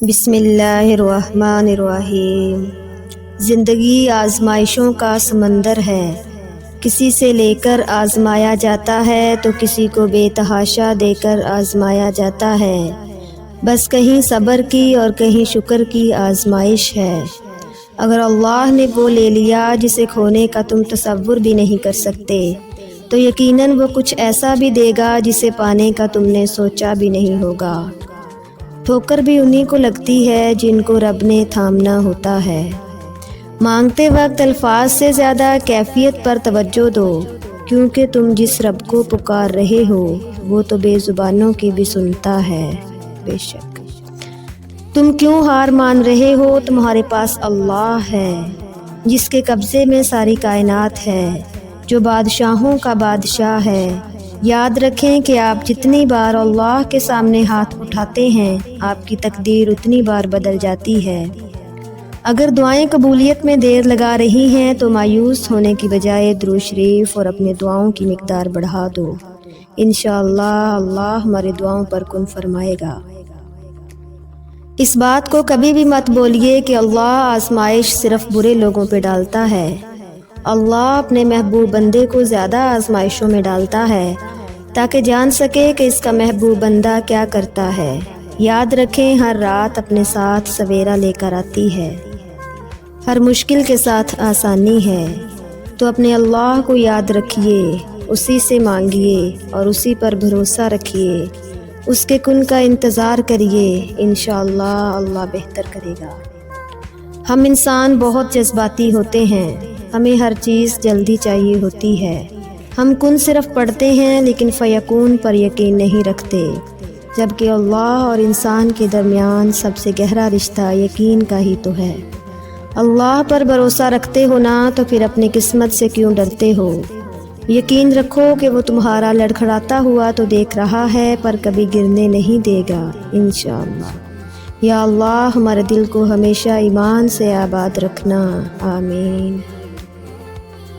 بسم اللہ الرحمن الرحیم۔ زندگی آزمائشوں کا سمندر ہے، کسی سے لے کر آزمایا جاتا ہے تو کسی کو بے تحاشا دے کر آزمایا جاتا ہے۔ بس کہیں صبر کی اور کہیں شکر کی آزمائش ہے۔ اگر اللہ نے وہ لے لیا جسے کھونے کا تم تصور بھی نہیں کر سکتے تو یقیناً وہ کچھ ایسا بھی دے گا جسے پانے کا تم نے سوچا بھی نہیں ہوگا۔ ٹھوکر بھی انہی کو لگتی ہے جن کو رب نے تھامنا ہوتا ہے۔ مانگتے وقت الفاظ سے زیادہ کیفیت پر توجہ دو، کیونکہ تم جس رب کو پکار رہے ہو وہ تو بے زبانوں کی بھی سنتا ہے۔ بے شک تم کیوں ہار مان رہے ہو؟ تمہارے پاس اللہ ہے جس کے قبضے میں ساری کائنات ہے، جو بادشاہوں کا بادشاہ ہے۔ یاد رکھیں کہ آپ جتنی بار اللہ کے سامنے ہاتھ اٹھاتے ہیں آپ کی تقدیر اتنی بار بدل جاتی ہے۔ اگر دعائیں قبولیت میں دیر لگا رہی ہیں تو مایوس ہونے کی بجائے درود شریف اور اپنے دعاؤں کی مقدار بڑھا دو، انشاءاللہ اللہ ہماری دعاؤں پر کن فرمائے گا۔ اس بات کو کبھی بھی مت بولیے کہ اللہ آزمائش صرف برے لوگوں پہ ڈالتا ہے۔ اللہ اپنے محبوب بندے کو زیادہ آزمائشوں میں ڈالتا ہے تاکہ جان سکے کہ اس کا محبوب بندہ کیا کرتا ہے۔ یاد رکھیں ہر رات اپنے ساتھ سویرا لے کر آتی ہے، ہر مشکل کے ساتھ آسانی ہے، تو اپنے اللہ کو یاد رکھیے، اسی سے مانگیے اور اسی پر بھروسہ رکھیے، اس کے کن کا انتظار کریے، انشاءاللہ اللہ بہتر کرے گا۔ ہم انسان بہت جذباتی ہوتے ہیں، ہمیں ہر چیز جلدی چاہیے ہوتی ہے۔ ہم کن صرف پڑھتے ہیں لیکن فیکون پر یقین نہیں رکھتے، جبکہ اللہ اور انسان کے درمیان سب سے گہرا رشتہ یقین کا ہی تو ہے۔ اللہ پر بھروسہ رکھتے ہو نا تو پھر اپنی قسمت سے کیوں ڈرتے ہو؟ یقین رکھو کہ وہ تمہارا لڑکھڑاتا ہوا تو دیکھ رہا ہے پر کبھی گرنے نہیں دے گا، انشاءاللہ۔ یا اللہ ہمارے دل کو ہمیشہ ایمان سے آباد رکھنا، آمین۔